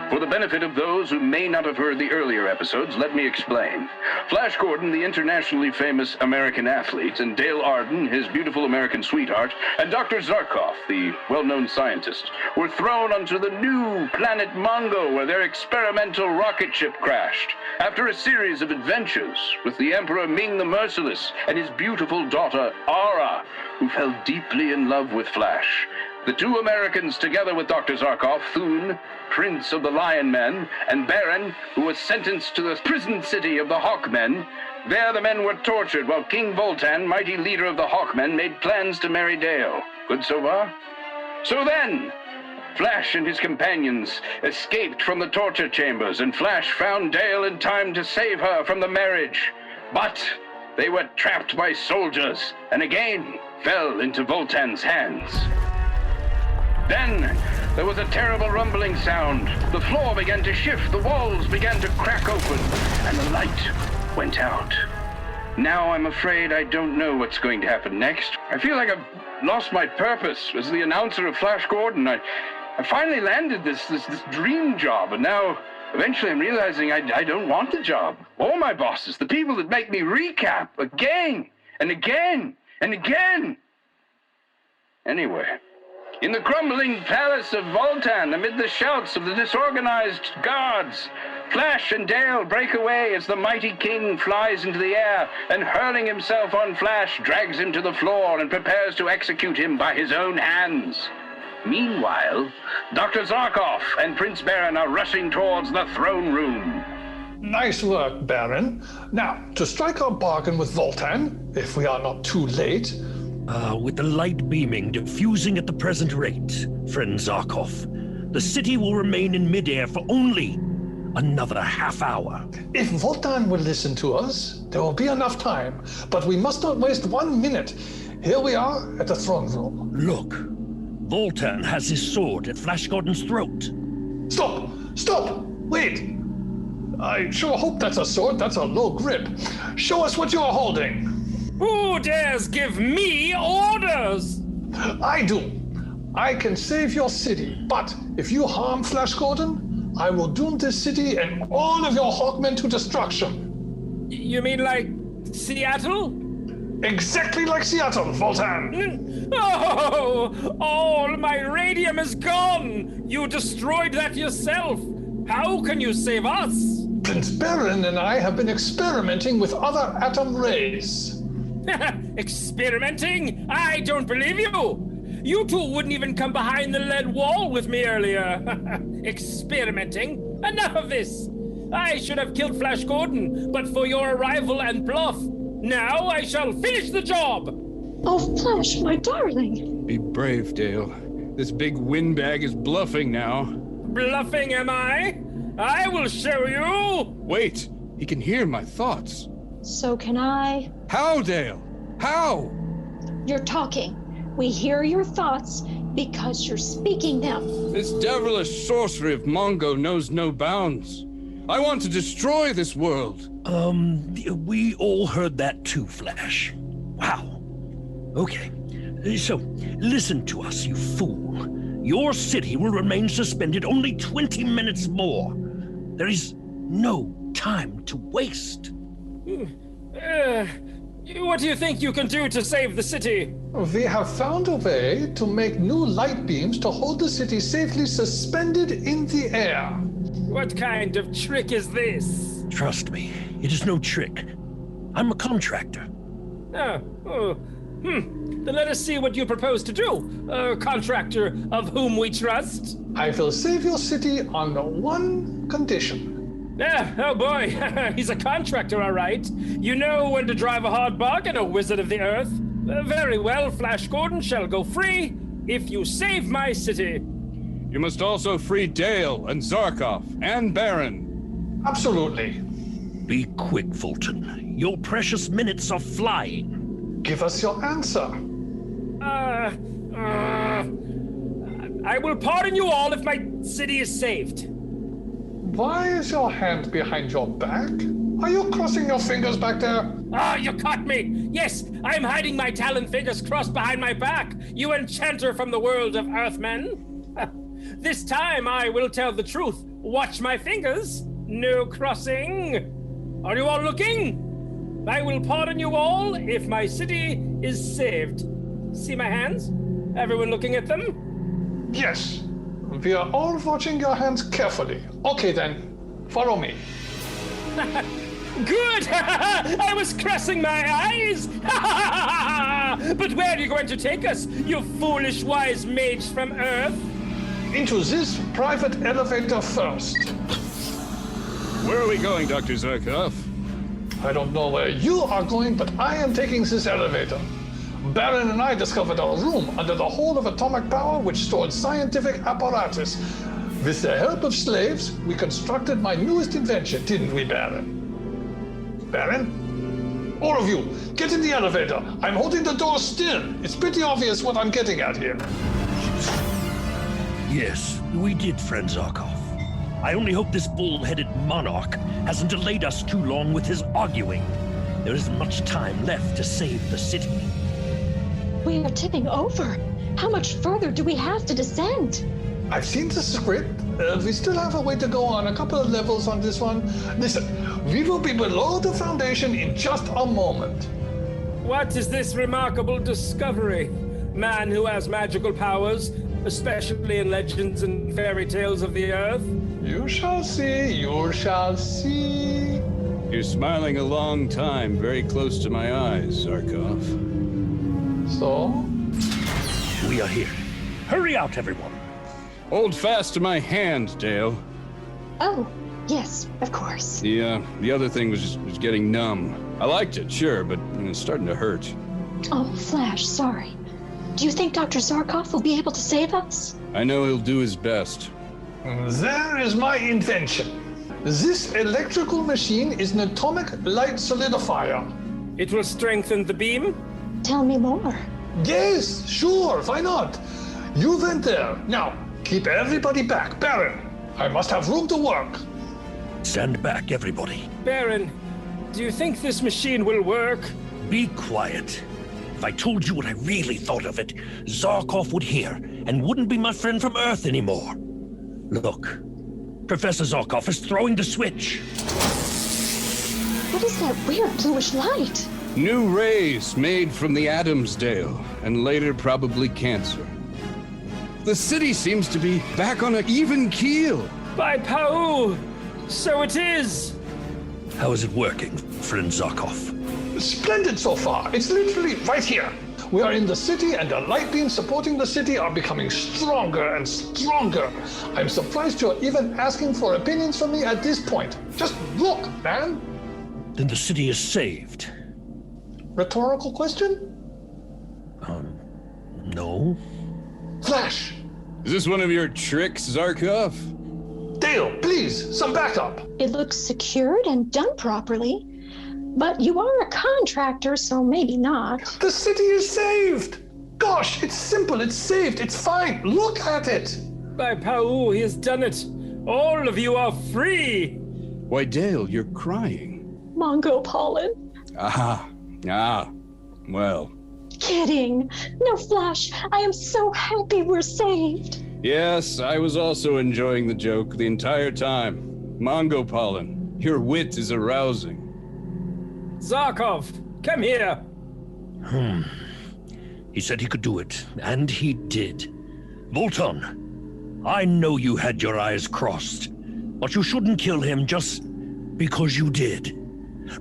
For the benefit of those who may not have heard the earlier episodes, let me explain. Flash Gordon, the internationally famous American athlete, and Dale Arden, his beautiful American sweetheart, and Dr. Zarkov, the well-known scientist, were thrown onto the new planet Mongo, where their experimental rocket ship crashed. After a series of adventures with the Emperor Ming the Merciless and his beautiful daughter, Ara, who fell deeply in love with Flash, the two Americans, together with Dr. Zarkov, Thune, Prince of the Lion Men, and Baron, who was sentenced to the prison city of the Hawkmen, there the men were tortured while King Voltan, mighty leader of the Hawkmen, made plans to marry Dale. Good so far? So then, Flash and his companions escaped from the torture chambers, and Flash found Dale in time to save her from the marriage. But they were trapped by soldiers, and again fell into Voltan's hands. Then there was a terrible rumbling sound. The floor began to shift, the walls began to crack open, and the light went out. Now I'm afraid I don't know what's going to happen next. I feel like I've lost my purpose as the announcer of Flash Gordon. I finally landed this dream job, and now eventually I'm realizing I don't want the job. All my bosses, the people that make me recap again and again and again. Anyway, in the crumbling palace of Voltan, amid the shouts of the disorganized guards, Flash and Dale break away as the mighty king flies into the air and, hurling himself on Flash, drags him to the floor and prepares to execute him by his own hands. Meanwhile, Dr. Zarkov and Prince Baron are rushing towards the throne room. Nice work, Baron. Now, to strike our bargain with Voltan, if we are not too late. With the light beaming diffusing at the present rate, friend Zarkov, the city will remain in midair for only another half hour. If Voltan will listen to us, there will be enough time, but we must not waste 1 minute. Here we are at the throne room. Look, Voltan has his sword at Flash Gordon's throat. Stop! Stop! Wait! I sure hope that's a sword. That's a low grip. Show us what you're holding. Who dares give me orders? I do. I can save your city, but if you harm Flash Gordon, I will doom this city and all of your Hawkmen to destruction. You mean like Seattle? Exactly like Seattle, Voltan. Oh, all my radium is gone. You destroyed that yourself. How can you save us? Prince Baron and I have been experimenting with other atom rays. Experimenting? I don't believe you. You two wouldn't even come behind the lead wall with me earlier. Experimenting? Enough of this. I should have killed Flash Gordon, but for your arrival and bluff. Now I shall finish the job. Oh, Flash, my darling. Be brave, Dale. This big windbag is bluffing now. Bluffing, am I? I will show you. Wait, he can hear my thoughts. So can I. How, Dale? How? You're talking. We hear your thoughts because you're speaking them. This devilish sorcery of Mongo knows no bounds. I want to destroy this world. We all heard that too, Flash. Wow. Okay. So, listen to us, you fool. Your city will remain suspended only 20 minutes more. There is no time to waste. What do you think you can do to save the city? We have found a way to make new light beams to hold the city safely suspended in the air. What kind of trick is this? Trust me, it is no trick. I'm a contractor. Then let us see what you propose to do, contractor of whom we trust. I will save your city on one condition. Oh boy, he's a contractor, all right. You know when to drive a hard bargain, a wizard of the earth. Very well, Flash Gordon shall go free if you save my city. You must also free Dale and Zarkov and Baron. Absolutely. Be quick, Fulton. Your precious minutes are flying. Give us your answer. I will pardon you all if my city is saved. Why is your hand behind your back? Are you crossing your fingers back there? Ah, you caught me! Yes, I'm hiding my talon fingers crossed behind my back, you enchanter from the world of Earthmen. This time I will tell the truth. Watch my fingers. No crossing. Are you all looking? I will pardon you all if my city is saved. See my hands? Everyone looking at them? Yes. We are all watching your hands carefully. Okay then, follow me. Good! I was crossing my eyes! But where are you going to take us, you foolish wise mage from Earth? Into this private elevator first. Where are we going, Dr. Zarkov? I don't know where you are going, but I am taking this elevator. Baron and I discovered a room under the hold of atomic power which stored scientific apparatus. With the help of slaves, we constructed my newest invention, didn't we, Baron? Baron? All of you, get in the elevator. I'm holding the door still. It's pretty obvious what I'm getting at here. Yes, we did, friend Zarkov. I only hope this bull-headed monarch hasn't delayed us too long with his arguing. There isn't much time left to save the city. We are tipping over. How much further do we have to descend? I've seen the script. We still have a way to go on a couple of levels on this one. Listen, we will be below the foundation in just a moment. What is this remarkable discovery? Man who has magical powers, especially in legends and fairy tales of the Earth? You shall see, you shall see. You're smiling a long time, very close to my eyes, Zarkov. So? We are here. Hurry out, everyone. Hold fast to my hand, Dale. Oh, yes, of course. The other thing was getting numb. I liked it, sure, but it's starting to hurt. Oh, Flash, sorry. Do you think Dr. Zarkov will be able to save us? I know he'll do his best. There is my invention. This electrical machine is an atomic light solidifier. It will strengthen the beam? Tell me more. Yes, sure, why not? You went there. Now, keep everybody back. Baron, I must have room to work. Stand back, everybody. Baron, do you think this machine will work? Be quiet. If I told you what I really thought of it, Zarkov would hear and wouldn't be my friend from Earth anymore. Look, Professor Zarkov is throwing the switch. What is that weird bluish light? New rays made from the atoms, Dale, and later probably cancer. The city seems to be back on an even keel. By Pau! So it is! How is it working, friend Zarkov? Splendid so far. It's literally right here. We are in the city, and the light beams supporting the city are becoming stronger and stronger. I'm surprised you're even asking for opinions from me at this point. Just look, man. Then the city is saved. Rhetorical question? No. Flash. Is this one of your tricks, Zarkov? Dale, please, some backup. It looks secured and done properly. But you are a contractor, so maybe not. The city is saved. Gosh, it's simple. It's saved. It's fine. Look at it. By Pau, he has done it! All of you are free! Why, Dale, you're crying. Mongo pollen. Well. Kidding. No, Flash. I am so happy we're saved. Yes, I was also enjoying the joke the entire time. Mongo pollen, your wit is arousing. Zarkov, come here! He said he could do it, and he did. Volton, I know you had your eyes crossed, but you shouldn't kill him just because you did.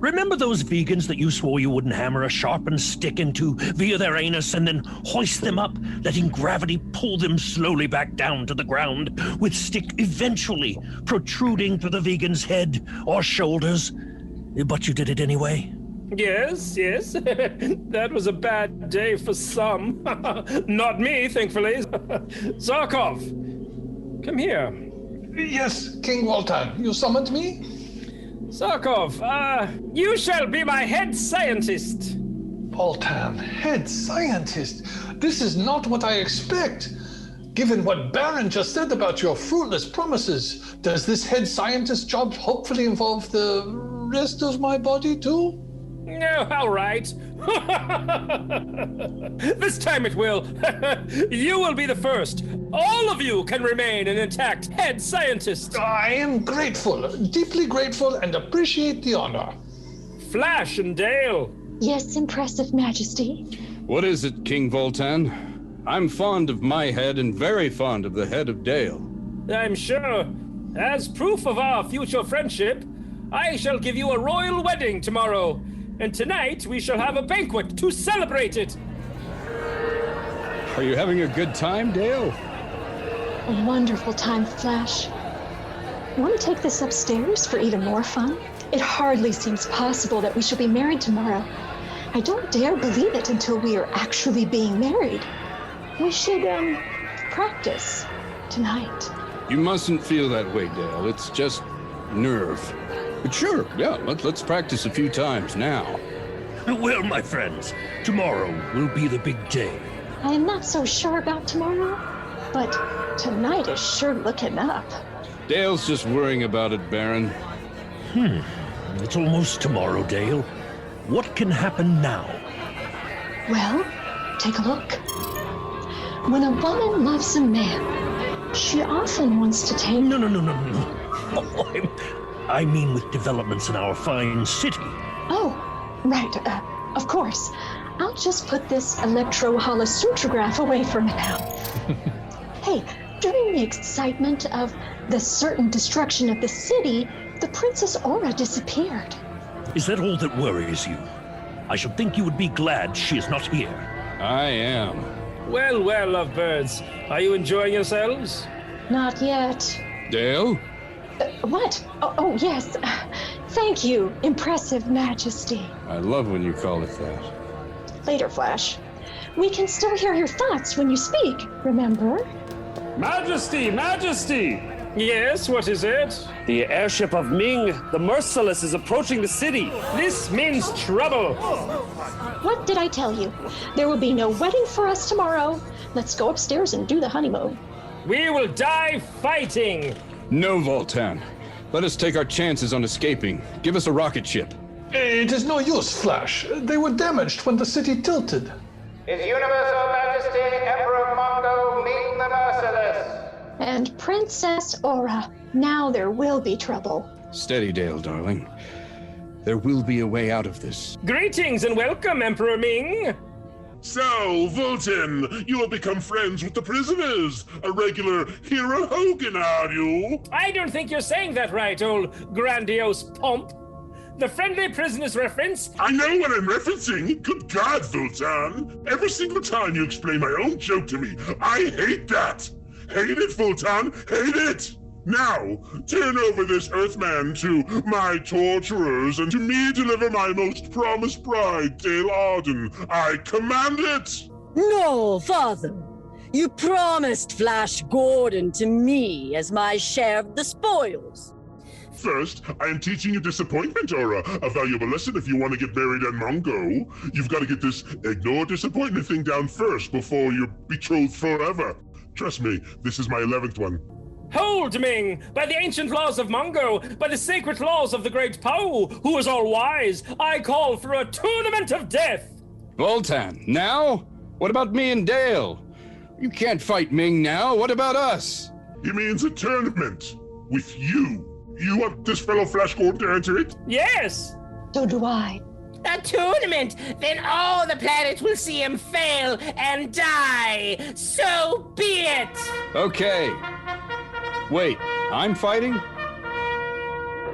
Remember those vegans that you swore you wouldn't hammer a sharpened stick into via their anus and then hoist them up, letting gravity pull them slowly back down to the ground, with stick eventually protruding to the vegan's head or shoulders? But you did it anyway? Yes. That was a bad day for some. Not me, thankfully. Zarkov, come here. Yes, King Waltan, you summoned me? Zarkov, you shall be my head scientist. Waltan, head scientist. This is not what I expect. Given what Baron just said about your fruitless promises, does this head scientist job hopefully involve the rest of my body too? No, all right. This time it will. You will be the first. All of you can remain an intact head scientist. I am grateful, deeply grateful, and appreciate the honor. Flash and Dale. Yes, impressive majesty. What is it, King Voltan? I'm fond of my head and very fond of the head of Dale. I'm sure. As proof of our future friendship, I shall give you a royal wedding tomorrow. And tonight we shall have a banquet to celebrate it. Are you having a good time, Dale? A wonderful time, Flash. Want to take this upstairs for even more fun? It hardly seems possible that we shall be married tomorrow. I don't dare believe it until we are actually being married. We should, practice tonight. You mustn't feel that way, Dale. It's just nerve. But sure, yeah, let's practice a few times now. Well, my friends, tomorrow will be the big day. I am not so sure about tomorrow, but tonight is sure looking up. Dale's just worrying about it, Baron. It's almost tomorrow, Dale. What can happen now? Well, take a look. When a woman loves a man, she often wants to take... No. Oh, I mean with developments in our fine city. Oh, right, of course. I'll just put this electro-holosutrograph away for now. Hey, during the excitement of the certain destruction of the city, the Princess Aura disappeared. Is that all that worries you? I should think you would be glad she is not here. I am. Well, lovebirds. Are you enjoying yourselves? Not yet. Dale? What? Oh, yes. Thank you, impressive majesty. I love when you call it that. Later, Flash. We can still hear your thoughts when you speak, remember? Majesty! Majesty! Yes, what is it? The airship of Ming, the Merciless, is approaching the city. This means trouble. What did I tell you? There will be no wedding for us tomorrow. Let's go upstairs and do the honeymoon. We will die fighting. No, Voltan. Let us take our chances on escaping. Give us a rocket ship. It is no use, Flash. They were damaged when the city tilted. His Universal Majesty Emperor Mongo Ming the Merciless. And Princess Aura. Now there will be trouble. Steady, Dale, darling. There will be a way out of this. Greetings and welcome, Emperor Ming. So, Voltan, you have become friends with the prisoners. A regular Hero Hogan, are you? I don't think you're saying that right, old grandiose pomp. The friendly prisoners reference. I know what I'm referencing. Good God, Voltan. Every single time you explain my own joke to me, I hate that. Hate it, Voltan. Hate it. Now, turn over this Earthman to my torturers, and to me deliver my most promised bride, Dale Arden. I command it! No, Father. You promised Flash Gordon to me as my share of the spoils. First, I am teaching you disappointment, Aura, a valuable lesson if you want to get married on Mongo. You've got to get this ignore disappointment thing down first before you're betrothed forever. Trust me, this is my 11th one. Hold, Ming! By the ancient laws of Mongo, by the sacred laws of the great Pao, who is all wise, I call for a tournament of death! Voltan, now? What about me and Dale? You can't fight Ming now. What about us? He means a tournament. With you. You want this fellow Flash Gordon to enter it? Yes! So do I. A tournament? Then all the planets will see him fail and die. So be it! Okay. Wait, I'm fighting?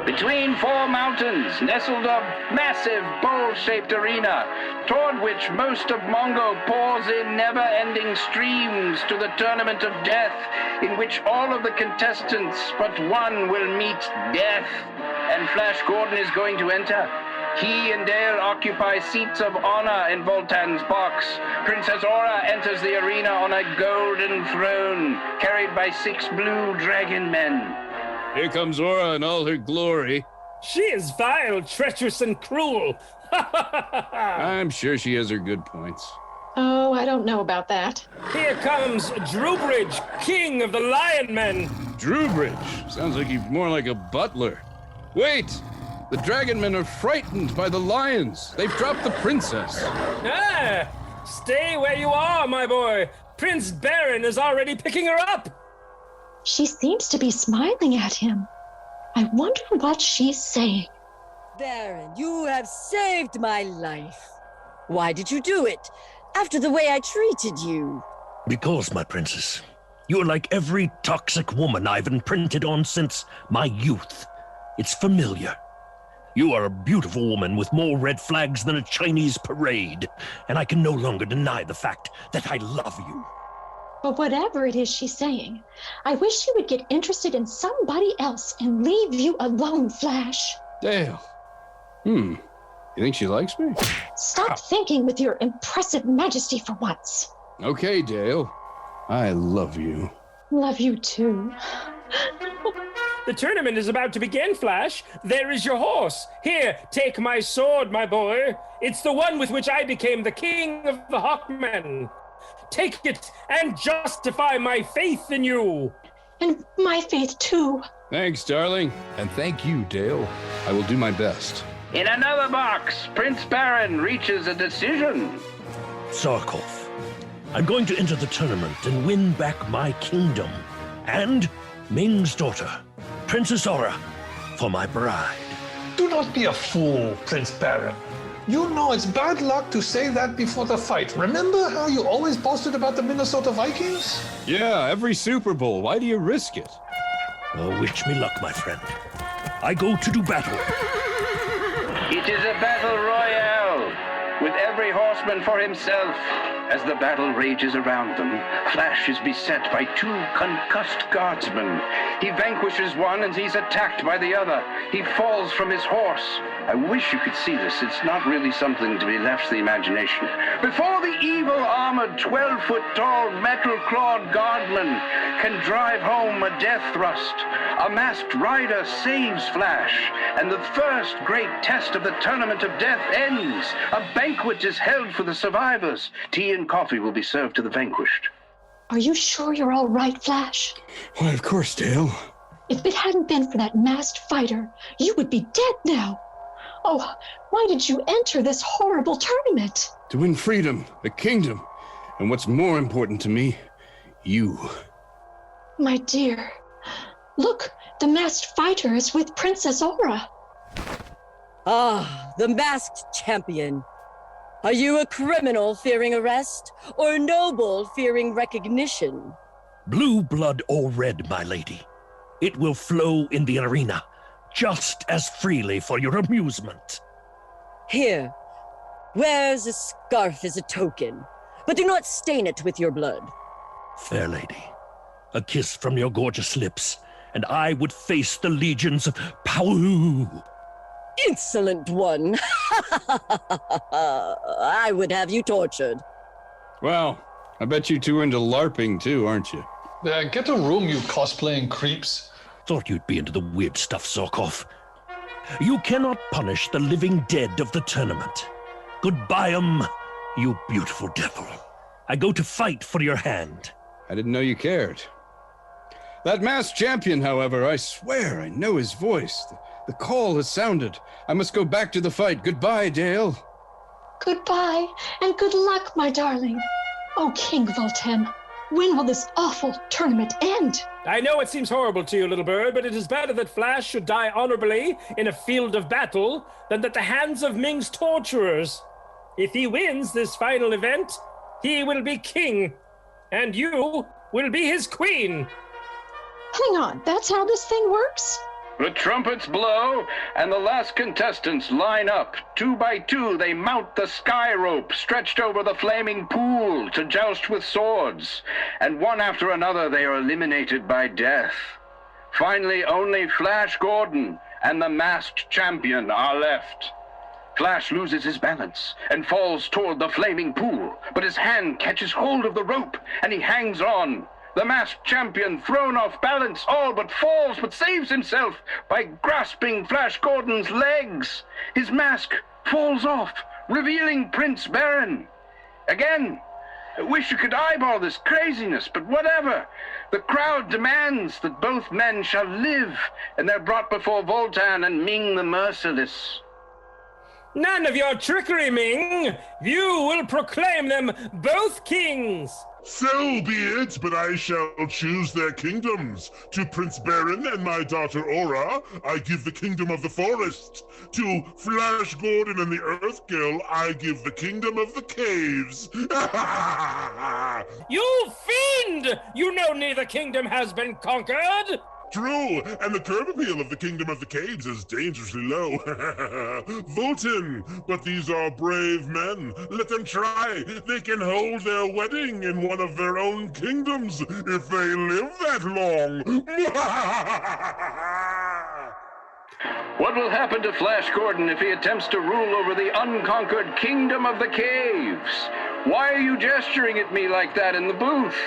Between four mountains, nestled a massive bowl-shaped arena, toward which most of Mongo pours in never-ending streams to the tournament of death, in which all of the contestants but one will meet death, and Flash Gordon is going to enter. He and Dale occupy seats of honor in Voltan's box. Princess Aura enters the arena on a golden throne, carried by 6 blue dragon men. Here comes Aura in all her glory. She is vile, treacherous, and cruel. I'm sure she has her good points. Oh, I don't know about that. Here comes Drewbridge, king of the Lion Men. Drewbridge? Sounds like he's more like a butler. Wait! The dragonmen are frightened by the lions. They've dropped the princess. Ah, stay where you are, my boy. Prince Baron is already picking her up. She seems to be smiling at him. I wonder what she's saying. Baron, you have saved my life. Why did you do it? After the way I treated you. Because, my princess, you are like every toxic woman I've imprinted on since my youth. It's familiar. You are a beautiful woman with more red flags than a Chinese parade, and I can no longer deny the fact that I love you. But whatever it is she's saying, I wish she would get interested in somebody else and leave you alone, Flash. Dale. You think she likes me? Stop thinking with your impressive majesty for once. Okay, Dale. I love you. Love you too. The tournament is about to begin, Flash. There is your horse. Here, take my sword, my boy. It's the one with which I became the king of the Hawkmen. Take it and justify my faith in you. And my faith too. Thanks, darling. And thank you, Dale. I will do my best. In another box, Prince Baron reaches a decision. Zarkov, I'm going to enter the tournament and win back my kingdom. And Ming's daughter, Princess Aura, for my bride. Do not be a fool, Prince Baron. You know it's bad luck to say that before the fight. Remember how you always boasted about the Minnesota Vikings? Yeah, every Super Bowl. Why do you risk it? Oh, wish me luck, my friend. I go to do battle. It is a battle royale, with every horseman for himself. As the battle rages around them, Flash is beset by two concussed guardsmen. He vanquishes one and he's attacked by the other. He falls from his horse. I wish you could see this. It's not really something to be left to the imagination. Before the evil-armored, 12-foot-tall, metal-clawed guardman can drive home a death thrust, a masked rider saves Flash, and the first great test of the Tournament of Death ends. A banquet is held for the survivors. Tea and coffee will be served to the vanquished. Are you sure you're all right, Flash? Why, of course, Dale. If it hadn't been for that masked fighter, you would be dead now. Oh, why did you enter this horrible tournament? To win freedom, a kingdom, and what's more important to me, you. My dear, look, the masked fighter is with Princess Aura. Ah, the masked champion. Are you a criminal fearing arrest, or noble fearing recognition? Blue blood or red, my lady. It will flow in the arena, just as freely for your amusement. Here, wears a scarf as a token, but do not stain it with your blood. Fair lady, a kiss from your gorgeous lips, and I would face the legions of Pow. Insolent one! I would have you tortured. Well, I bet you two are into LARPing too, aren't you? Get a room, you cosplaying creeps. Thought you'd be into the weird stuff, Zarkov. You cannot punish the living dead of the tournament. Goodbye, you beautiful devil. I go to fight for your hand. I didn't know you cared. That masked champion, however, I swear I know his voice. The call has sounded. I must go back to the fight. Goodbye, Dale. Goodbye, and good luck, my darling. Oh, King Voltem, when will this awful tournament end? I know it seems horrible to you, little bird, but it is better that Flash should die honorably in a field of battle than at the hands of Ming's torturers. If he wins this final event, he will be king, and you will be his queen. Hang on, that's how this thing works? The trumpets blow, and the last contestants line up. 2 by 2, they mount the sky rope stretched over the flaming pool to joust with swords. And one after another, they are eliminated by death. Finally, only Flash Gordon and the masked champion are left. Flash loses his balance and falls toward the flaming pool, but his hand catches hold of the rope, and he hangs on. The masked champion, thrown off balance, all but falls, but saves himself by grasping Flash Gordon's legs. His mask falls off, revealing Prince Baron. Again, I wish you could eyeball this craziness, but whatever. The crowd demands that both men shall live, and they're brought before Voltan and Ming the Merciless. None of your trickery, Ming! You will proclaim them both kings! So be it, but I shall choose their kingdoms. To Prince Baron and my daughter Aura, I give the kingdom of the forest. To Flash Gordon and the Earth Girl, I give the kingdom of the caves. You fiend! You know neither kingdom has been conquered! True, and the curb appeal of the kingdom of the caves is dangerously low. Voltan, but these are brave men. Let them try. They can hold their wedding in one of their own kingdoms if they live that long. What will happen to Flash Gordon if he attempts to rule over the unconquered kingdom of the caves? Why are you gesturing at me like that in the booth?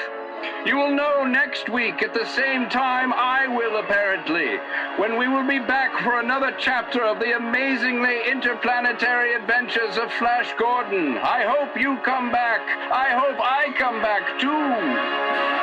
You will know next week at the same time I will, apparently, when we will be back for another chapter of the amazingly interplanetary adventures of Flash Gordon. I hope you come back. I hope I come back, too.